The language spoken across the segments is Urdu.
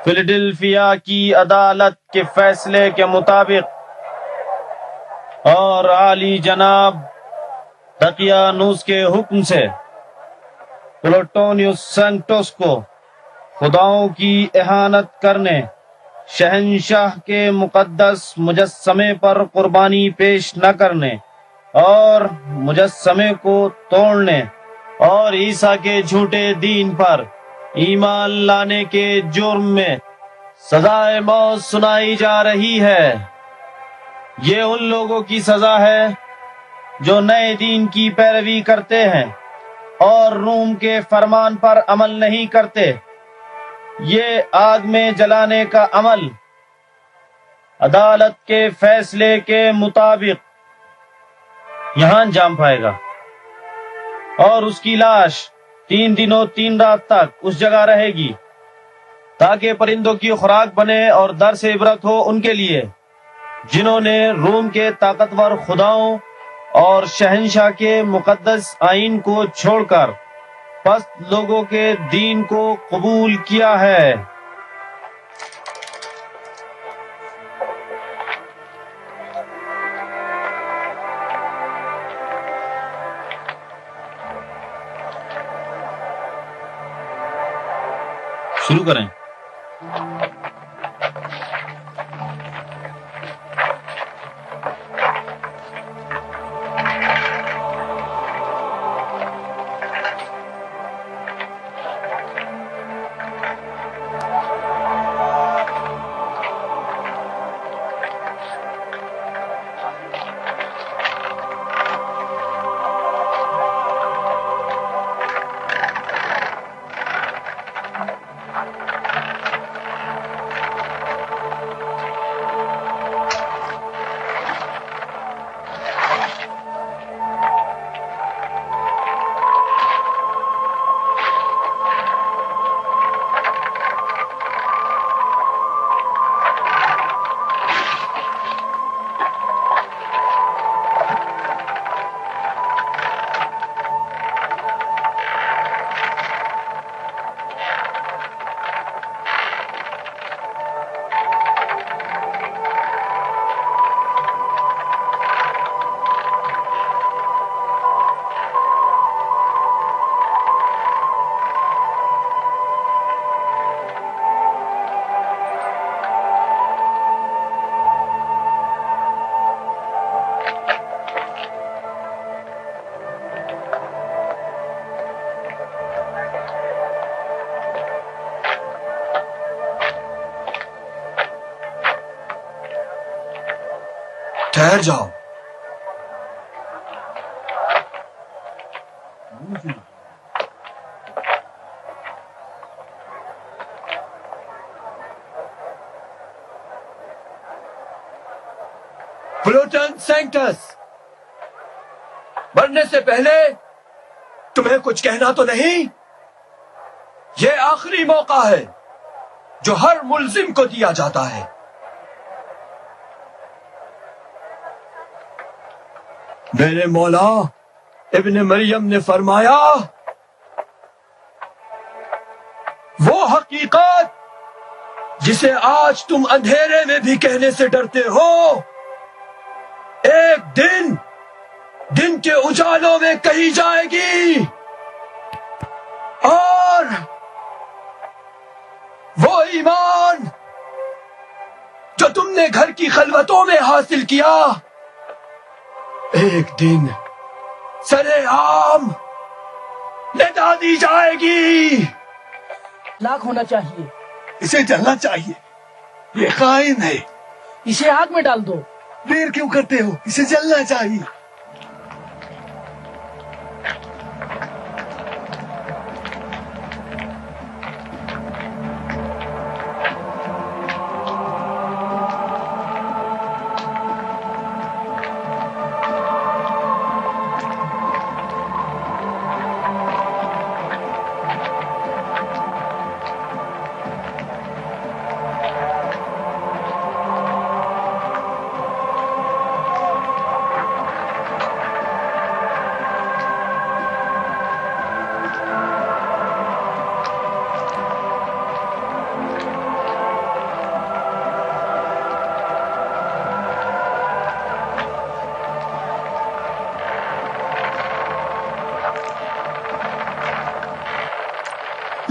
فیلڈلفیا کی عدالت کے فیصلے کے مطابق اور عالی جناب دقیانوس کے حکم سے پلوٹونیوس سینکٹوس کو خداؤں کی اہانت کرنے، شہنشاہ کے مقدس مجسمے پر قربانی پیش نہ کرنے اور مجسمے کو توڑنے اور عیسیٰ کے جھوٹے دین پر ایمان لانے کے جرم میں سزائے موت سنائی جا رہی ہے۔ یہ ان لوگوں کی سزا ہے جو نئے دین کی پیروی کرتے ہیں اور روم کے فرمان پر عمل نہیں کرتے۔ یہ آگ میں جلانے کا عمل عدالت کے فیصلے کے مطابق یہاں انجام پائے گا، اور اس کی لاش 3 دن و 3 رات تک اس جگہ رہے گی، تاکہ پرندوں کی خوراک بنے اور درس عبرت ہو ان کے لیے جنہوں نے روم کے طاقتور خداؤں اور شہنشاہ کے مقدس آئین کو چھوڑ کر پست لوگوں کے دین کو قبول کیا ہے۔ شروع کریں۔ ٹھہر جاؤ۔ پلوٹن سینکٹس، مرنے سے پہلے تمہیں کچھ کہنا تو نہیں؟ یہ آخری موقع ہے جو ہر ملزم کو دیا جاتا ہے۔ میرے مولا ابن مریم نے فرمایا، وہ حقیقت جسے آج تم اندھیرے میں بھی کہنے سے ڈرتے ہو، ایک دن کے اجالوں میں کہی جائے گی، اور وہ ایمان جو تم نے گھر کی خلوتوں میں حاصل کیا، ایک دن سرے عام ندا دی جائے گی۔ لاکھ ہونا چاہیے، اسے جلنا چاہیے، یہ خائن ہے۔ اسے آگ میں ڈال دو۔ دیر کیوں کرتے ہو؟ اسے جلنا چاہیے۔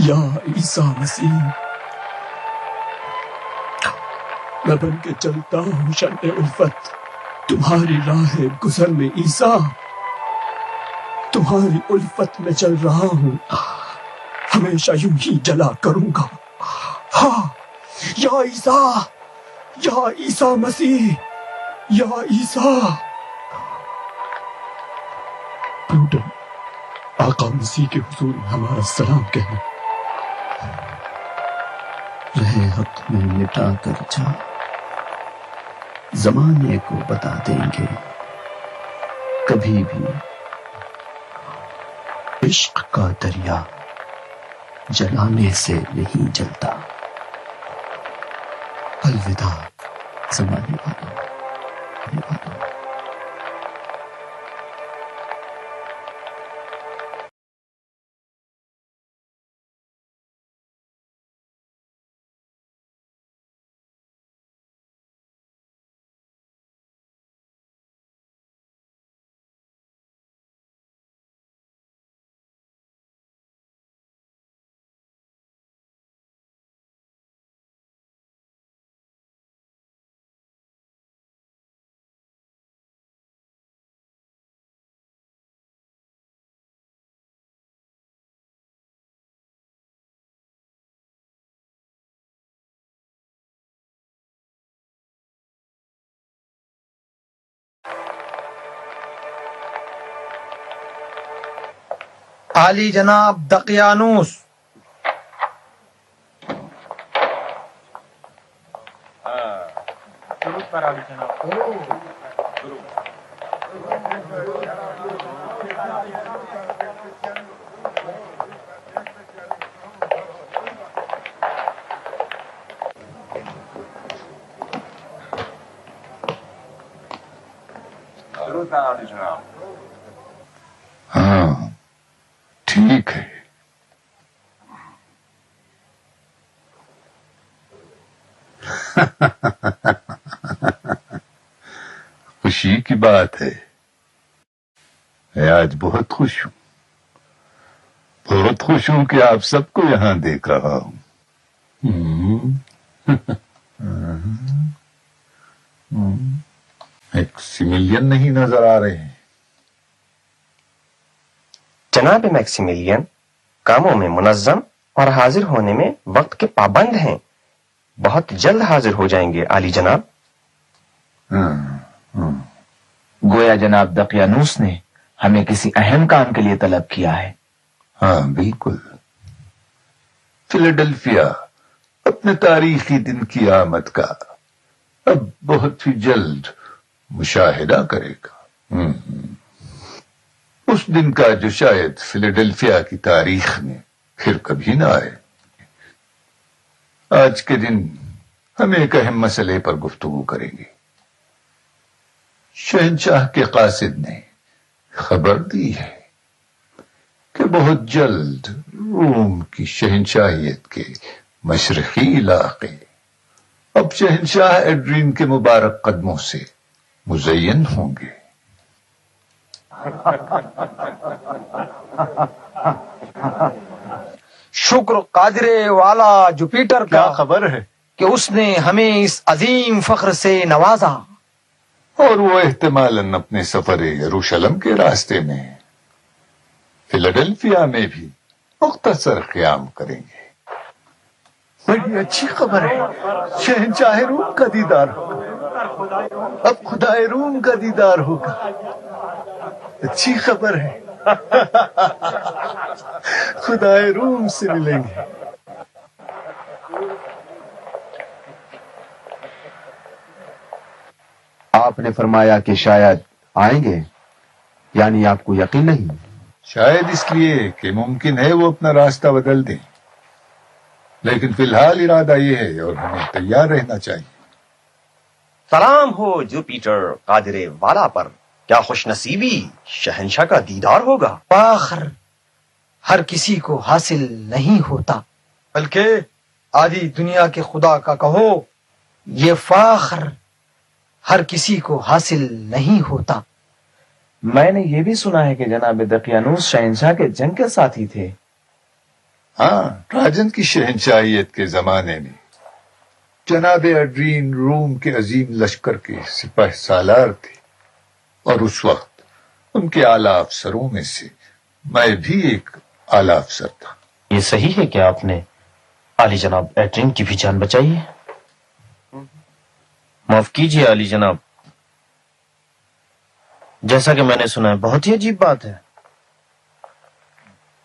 یا عیسیٰ مسیح، میں بن کے چلتا ہوں شمع الفت تمہاری راہ گزر میں عیسیٰ، تمہاری الفت میں چل رہا ہوں، ہمیشہ یوں ہی جلا کروں گا۔ ہاں یا عیسیٰ، یا عیسیٰ مسیح، یا عیسیٰ۔ پلوٹن آقا مسیح کے حضور میں ہمارا سلام کہنا۔ رہے حق میں مٹا کر جا، زمانے کو بتا دیں گے کبھی بھی عشق کا دریا جلانے سے نہیں جلتا۔ الوداع زمانے والوں۔ عالی جناب دقیانوس، ہاں ٹھیک ہے۔ خوشی کی بات ہے، میں آج بہت خوش ہوں، بہت خوش ہوں کہ آپ سب کو یہاں دیکھ رہا ہوں۔ میکسیملین نہیں نظر آ رہے ہیں۔ جناب میکسیملین کاموں میں منظم اور حاضر ہونے میں وقت کے پابند ہیں، بہت جلد حاضر ہو جائیں گے عالی جناب۔ گویا جناب دقیانوس نے ہمیں کسی اہم کام کے لیے طلب کیا ہے۔ ہاں بالکل، فیلاڈلفیا اپنے تاریخی دن کی آمد کا اب بہت ہی جلد مشاہدہ کرے گا، اس دن کا جو شاید فیلاڈلفیا کی تاریخ میں پھر کبھی نہ آئے۔ آج کے دن ہم ایک اہم مسئلے پر گفتگو کریں گے۔ شہنشاہ کے قاصد نے خبر دی ہے کہ بہت جلد روم کی شہنشاہیت کے مشرقی علاقے اب شہنشاہ ایڈرین کے مبارک قدموں سے مزین ہوں گے۔ شکر قادر والا جوپیٹر کا کیا خبر ہے؟ کہ اس نے ہمیں اس عظیم فخر سے نوازا، اور وہ احتمالاً اپنے سفر یروشلم کے راستے میں فیلاڈلفیا میں بھی مختصر قیام کریں گے۔ بڑی اچھی خبر ہے، شہنشاہ روم کا دیدار ہوگا، اب خدائے روم کا دیدار ہوگا۔ اچھی خبر ہے، خدائے روم سے ملیں گے۔ آپ نے فرمایا کہ شاید آئیں گے، یعنی آپ کو یقین نہیں؟ شاید اس لیے کہ ممکن ہے وہ اپنا راستہ بدل دیں، لیکن فی الحال ارادہ یہ ہے اور ہمیں تیار رہنا چاہیے۔ سلام ہو جوپیٹر قادر والا پر، کیا خوش نصیبی، شہنشاہ کا دیدار ہوگا۔ فخر ہر کسی کو حاصل نہیں ہوتا، بلکہ آدھی دنیا کے خدا کا کہو، یہ فخر ہر کسی کو حاصل نہیں ہوتا۔ میں نے یہ بھی سنا ہے کہ جناب دقیانوس شہنشاہ کے جنگ کے ساتھی تھے۔ ہاں، ٹراجن کی شہنشاہیت کے زمانے میں جناب ایڈرین روم کے عظیم لشکر کے سپہ سالار تھے، اور اس وقت ان کے اعلیٰ افسروں میں سے میں بھی ایک اعلیٰ افسر تھا۔ یہ صحیح ہے کہ آپ نے عالی جناب ایڈرین کی بھی جان بچائی ہے؟ معاف کیجیے عالی جناب، جیسا کہ میں نے سنا ہے بہت ہی عجیب بات ہے،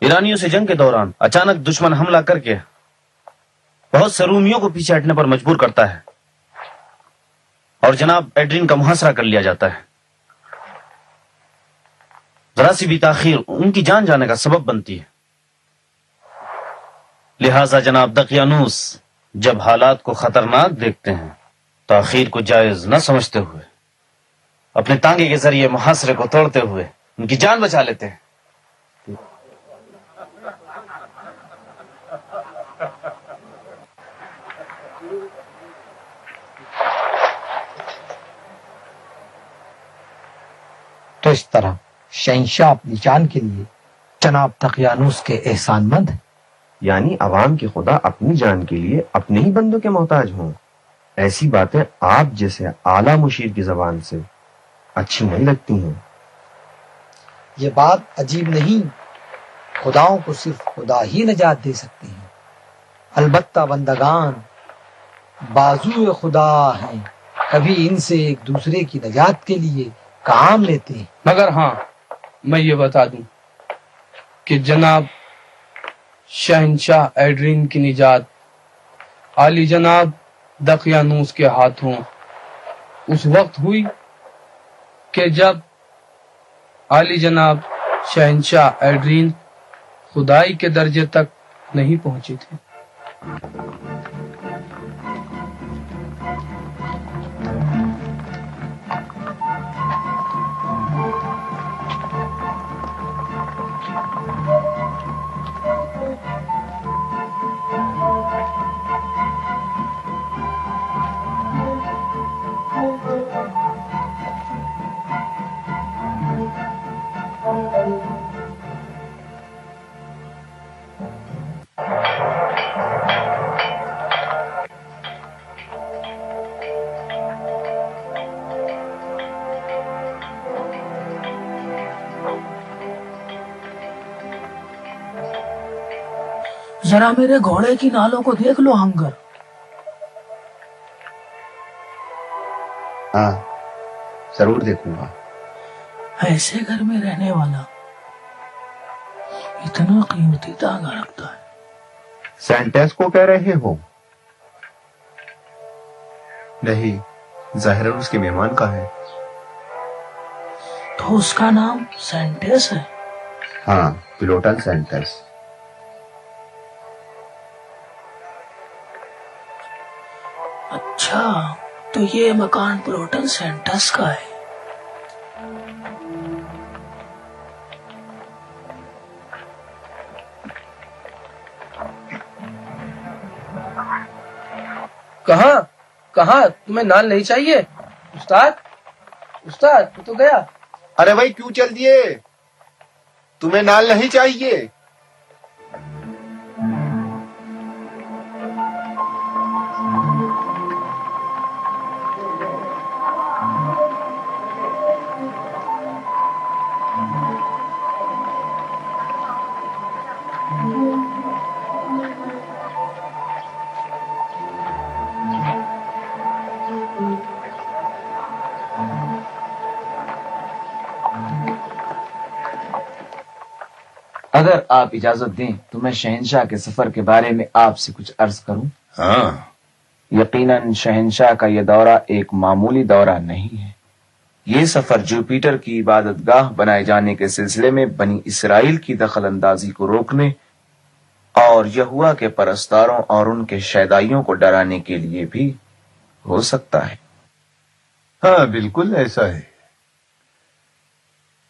ایرانیوں سے جنگ کے دوران اچانک دشمن حملہ کر کے بہت سے رومیوں کو پیچھے ہٹنے پر مجبور کرتا ہے اور جناب ایڈرین کا محاصرہ کر لیا جاتا ہے۔ ذرا سی بھی تاخیر ان کی جان جانے کا سبب بنتی ہے، لہذا جناب دقیانوس جب حالات کو خطرناک دیکھتے ہیں تاخیر کو جائز نہ سمجھتے ہوئے اپنے تانگے کے ذریعے محاصرے کو توڑتے ہوئے ان کی جان بچا لیتے ہیں۔ تو اس طرح شہنشاہ اپنی جان کے لیے جناب دقیانوس کے احسان مند ہیں۔ یعنی عوام کے خدا اپنی جان کے لیے اپنے ہی بندوں کے محتاج ہوں، ایسی باتیں آپ جیسے اعلیٰ مشیر کی زبان سے اچھی نہیں لگتی ہیں۔ یہ بات عجیب نہیں، خداؤں کو صرف خدا ہی نجات دے سکتے ہیں، البتہ بندگان بازو خدا ہیں، کبھی ان سے ایک دوسرے کی نجات کے لیے کام لیتے ہیں۔ مگر ہاں میں یہ بتا دوں کہ جناب شہنشاہ ایڈرین کی نجات عالی جناب دقیانوس کے ہاتھوں اس وقت ہوئی کہ جب عالی جناب شہنشاہ ایڈرین خدائی کے درجے تک نہیں پہنچے تھے۔ ذرا میرے گھوڑے کی نالوں کو دیکھ لو ہنگر، ہاں ضرور دیکھوں گا۔ ایسے گھر میں رہنے والا اتنا قیمتی تانگا رکھتا ہے؟ سینٹیس کو کہہ رہے ہو؟ نہیں، ظاہر اس کے مہمان کا ہے۔ تو اس کا نام سینٹیس ہے؟ ہاں، پلوٹن سینٹیس۔ اچھا، تو یہ مکان پلوٹن سینٹس کا ہے۔ کہاں تمہیں نان نہیں چاہیے؟ استاد تو گیا۔ ارے بھائی کیوں چل دیے؟ تمہیں نال نہیں چاہیے؟ اگر آپ اجازت دیں تو میں شہنشاہ کے سفر کے بارے میں آپ سے کچھ عرض کروں۔ ہاں، یقیناً شہنشاہ کا یہ دورہ ایک معمولی دورہ نہیں ہے۔ یہ سفر جوپیٹر کی عبادت گاہ بنائے جانے کے سلسلے میں بنی اسرائیل کی دخل اندازی کو روکنے اور یہوہ کے پرستاروں اور ان کے شیدائیوں کو ڈرانے کے لیے بھی ہو سکتا ہے۔ ہاں بالکل ایسا ہے۔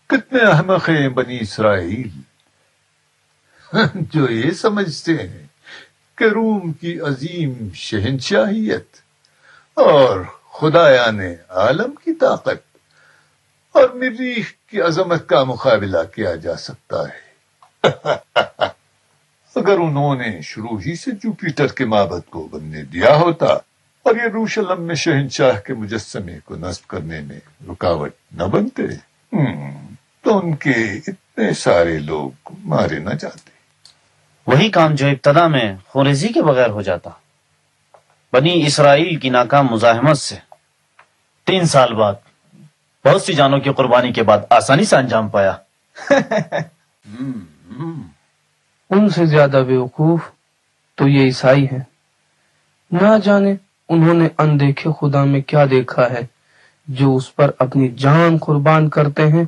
کتنے احمق ہیں بنی اسرائیل جو یہ سمجھتے ہیں کہ روم کی عظیم شہنشاہیت اور خدایان عالم کی طاقت اور مریخ کی عظمت کا مقابلہ کیا جا سکتا ہے۔ اگر انہوں نے شروع ہی سے جوپیٹر کے معبد کو بننے دیا ہوتا اور یروشلم میں شہنشاہ کے مجسمے کو نصب کرنے میں رکاوٹ نہ بنتے تو ان کے اتنے سارے لوگ مارے نہ جاتے۔ وہی کام جو ابتدا میں خوریزی کے بغیر ہو جاتا، بنی اسرائیل کی ناکام مزاحمت سے 3 سال بعد بہت سی جانوں کی قربانی کے بعد آسانی سے انجام پایا۔ ان سے زیادہ بیوقوف تو یہ عیسائی ہیں، نہ جانے انہوں نے اندیکھے خدا میں کیا دیکھا ہے جو اس پر اپنی جان قربان کرتے ہیں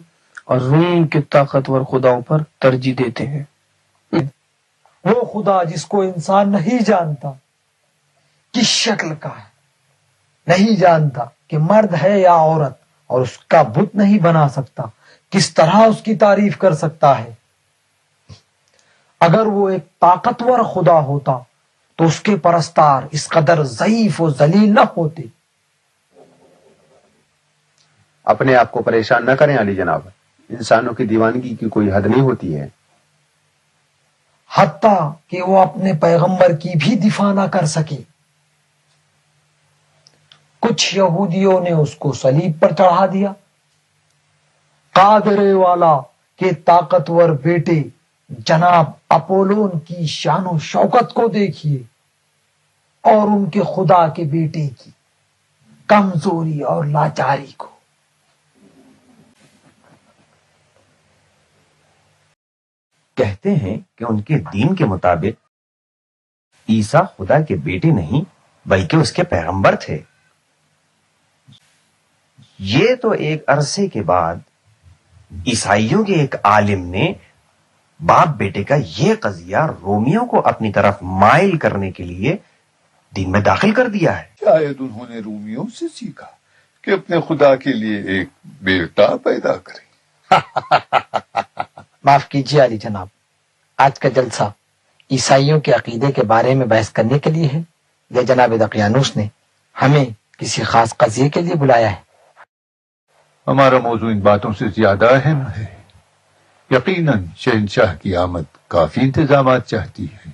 اور روم کے طاقتور خداؤں پر ترجیح دیتے ہیں۔ وہ خدا جس کو انسان نہیں جانتا کس شکل کا ہے، نہیں جانتا کہ مرد ہے یا عورت، اور اس کا بت نہیں بنا سکتا، کس طرح اس کی تعریف کر سکتا ہے؟ اگر وہ ایک طاقتور خدا ہوتا تو اس کے پرستار اس قدر ضعیف و ذلیل نہ ہوتے۔ اپنے آپ کو پریشان نہ کریں علی جناب، انسانوں کی دیوانگی کی کوئی حد نہیں ہوتی ہے۔ حتیٰ کہ وہ اپنے پیغمبر کی بھی دفاع نہ کر سکے۔ کچھ یہودیوں نے اس کو صلیب پر چڑھا دیا۔ قادر والا کے طاقتور بیٹے جناب اپولون کی شان و شوکت کو دیکھیے، اور ان کے خدا کے بیٹے کی کمزوری اور لاچاری کو۔ کہتے ہیں کہ ان کے دین کے مطابق عیسیٰ خدا کے بیٹے نہیں بلکہ اس کے پیغمبر تھے۔ یہ تو ایک عرصے کے بعد عیسائیوں کے ایک عالم نے باپ بیٹے کا یہ قضیہ رومیوں کو اپنی طرف مائل کرنے کے لیے دین میں داخل کر دیا ہے۔ شاید انہوں نے رومیوں سے سیکھا کہ اپنے خدا کے لیے ایک بیٹا پیدا کریں۔ معاف کیجیے علی جناب، آج کا جلسہ عیسائیوں کے عقیدے کے بارے میں بحث کرنے کے لیے ہے یا جناب دقیانوس نے ہمیں کسی خاص قضیے کے لیے بلایا ہے؟ ہمارا موضوع ان باتوں سے زیادہ اہم ہے۔ یقیناً شہنشاہ کی آمد کافی انتظامات چاہتی ہے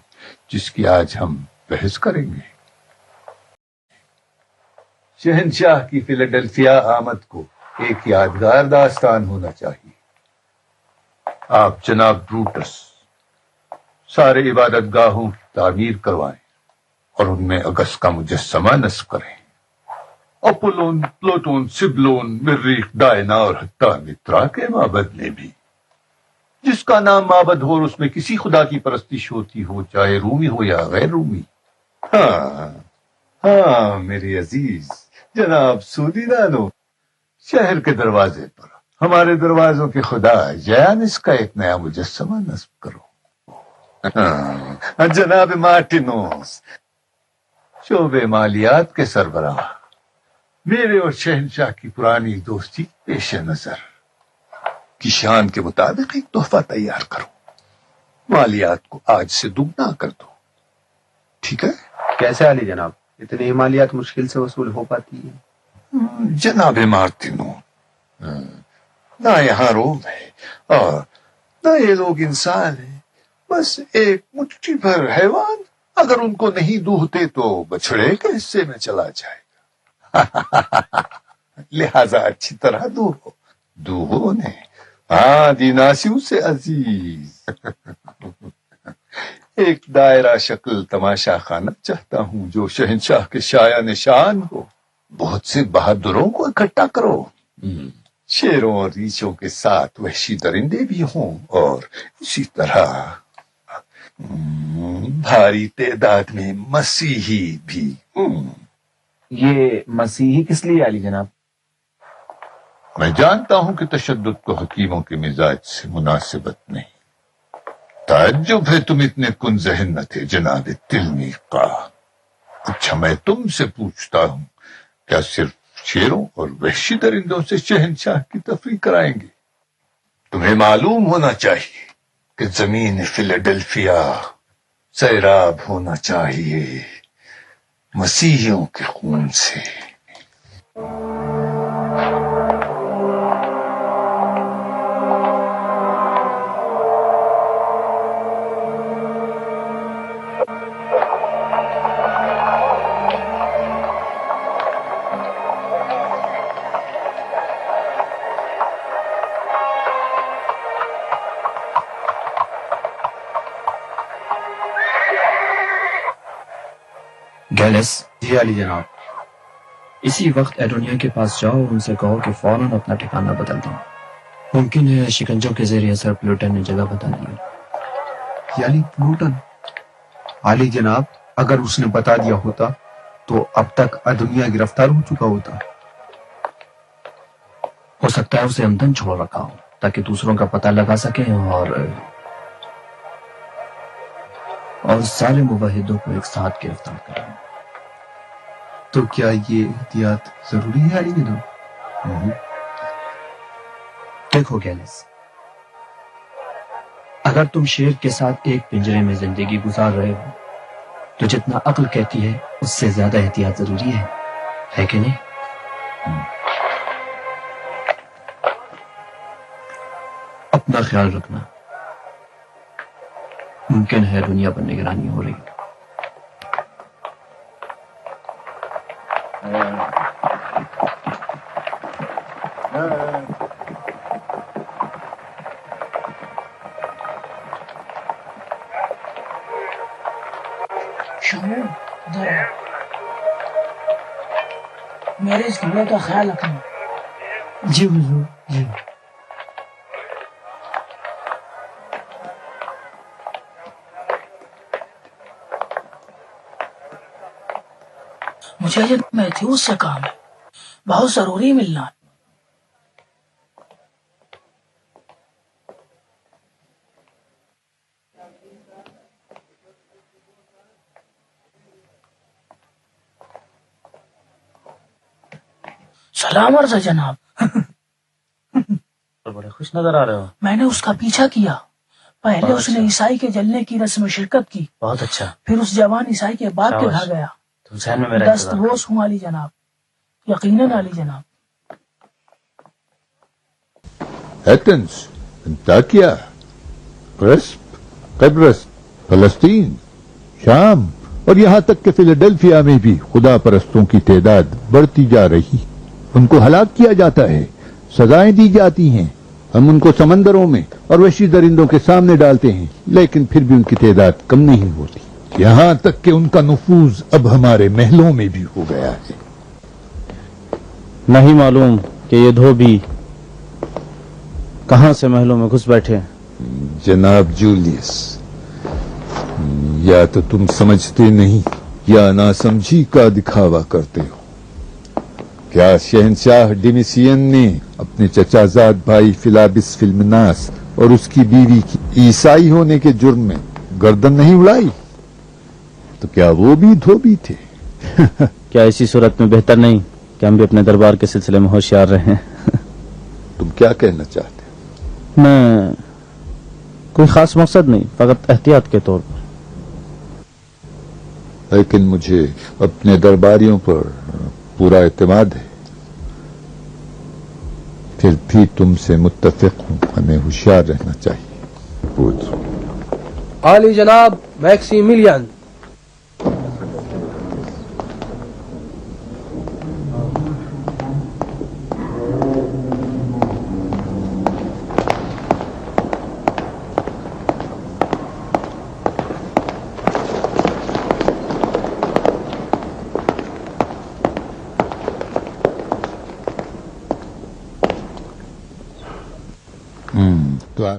جس کی آج ہم بحث کریں گے۔ شہنشاہ کی فیلاڈیلفیا آمد کو ایک یادگار داستان ہونا چاہیے۔ آپ جناب بروٹس سارے عبادت گاہوں کی تعمیر کروائیں اور ان میں اگست کا مجسمہ نصب کریں۔ اپولون، پلوٹون، سبلون، مریخ، ڈائنا اور حتیٰ مترا کے معبد میں بھی، جس کا نام معبد ہو اور اس میں کسی خدا کی پرستش ہوتی ہو، چاہے رومی ہو یا غیر رومی۔ ہاں میری عزیز جناب سودی دانو، شہر کے دروازے پر ہمارے دروازوں کے خدا جیانس کا ایک نیا مجسمہ نصب کرو۔ جناب مارٹینوس، شعبے مالیات کے سربراہ، میرے اور شہنشاہ کی پرانی دوستی پیش نظر کی شان کے مطابق ایک تحفہ تیار کرو۔ مالیات کو آج سے دوگنا کر دو، ٹھیک ہے؟ کیسے علی جناب؟ اتنی مالیات مشکل سے وصول ہو پاتی ہے؟ جناب مارتینو، نہ یہاں روم ہے اور نہ یہ لوگ انسان ہیں، بس ایک مٹھی بھر حیوان اگر ان کو نہیں دوہتے تو بچھڑے کے حصے میں چلا جائے گا۔ لہذا اچھی طرح دوہو انہیں۔ ہاں دیناسیوں سے عزیز، ایک دائرہ شکل تماشا خانہ چاہتا ہوں جو شہنشاہ کے شایہ نشان ہو۔ بہت سے بہادروں کو اکٹھا کرو، شیروں اور ریچھوں کے ساتھ وحشی درندے بھی ہوں، اور اسی طرح بھاری تعداد میں مسیحی بھی۔ یہ مسیحی کس لیے علی جناب؟ میں جانتا ہوں کہ تشدد کو حکیموں کے مزاج سے مناسبت نہیں۔ تعجب ہے تم اتنے کن ذہن نہ تھے جناب تلمیقہ۔ اچھا میں تم سے پوچھتا ہوں، کیا صرف شیروں اور وحشی درندوں سے شہنشاہ کی تفریح کرائیں گے؟ تمہیں معلوم ہونا چاہیے کہ زمین فیلاڈیلفیا سیراب ہونا چاہیے مسیحیوں کے خون سے۔ گیلس، جی علی جناب. اسی وقت ایڈونیا کے پاس جاؤ، ان سے کہو کہ فوراً اپنا ٹھکانہ بدل دیں. ممکن ہے شکنجوں کے زیر اثر پلوٹن نے جگہ بتا دی. یعنی پلوٹن؟ علی جناب اگر اس نے بتا دیا ہوتا تو اب تک ادنیا گرفتار ہو چکا ہوتا. ہو سکتا ہے اسے ہمدن چھوڑ رکھا ہو تاکہ دوسروں کا پتہ لگا سکیں اور سارے موحدوں کو ایک ساتھ گرفتار کریں. تو کیا یہ احتیاط ضروری ہے علی جناب؟ دیکھو گیلس، اگر تم شیر کے ساتھ ایک پنجرے میں زندگی گزار رہے ہو تو جتنا عقل کہتی ہے اس سے زیادہ احتیاط ضروری ہے کہ نہیں؟ اپنا خیال رکھنا. ممکن ہے دنیا پر نگرانی ہو رہی. میرے اس گھوڑے کا خیال رکھنا. جی حضور، جی. مجھے یہ میتھیوس سے کام ہے، بہت ضروری ملنا ہے. سلام عرض ہے جناب. بڑے خوش نظر آ رہے ہو. میں نے اس کا پیچھا کیا. پہلے اس نے عیسائی کے جلنے کی رسم میں شرکت کی. بہت اچھا. پھر اس جوان عیسائی کے باپ کے گھر گیا. تم ذہن میں میرا دست بوس ہوں علی جناب، یقیناً علی جناب. ایتھنز، انطاکیہ، کرسپ، قبرص، فلسطین، شام اور یہاں تک کہ فیلاڈیلفیا میں بھی خدا پرستوں کی تعداد بڑھتی جا رہی. ان کو ہلاک کیا جاتا ہے، سزائیں دی جاتی ہیں. ہم ان کو سمندروں میں اور وحشی درندوں کے سامنے ڈالتے ہیں، لیکن پھر بھی ان کی تعداد کم نہیں ہوتی. یہاں تک کہ ان کا نفوذ اب ہمارے محلوں میں بھی ہو گیا ہے. نہیں معلوم کہ یہ دھوبی کہاں سے محلوں میں گھس بیٹھے. جناب جولیس، یا تو تم سمجھتے نہیں یا ناسمجھی کا دکھاوا کرتے ہو. کیا شہنشاہ ڈیمیسین نے اپنے چچا زاد بھائی فلابس فلمناس اور اس کی بیوی کی عیسائی ہونے کے جرم میں گردن نہیں اڑائی؟ تو کیا وہ بھی دھوبی تھے؟ کیا اسی صورت میں بہتر نہیں کہ ہم بھی اپنے دربار کے سلسلے میں ہوشیار رہیں؟ تم کیا کہنا چاہتے ہو؟ میں کوئی خاص مقصد نہیں، فقط احتیاط کے طور پر. لیکن مجھے اپنے درباریوں پر پورا اعتماد ہے. پھر بھی تم سے متفق ہوں، ہمیں ہوشیار رہنا چاہیے. عالی جناب میکسی ملین.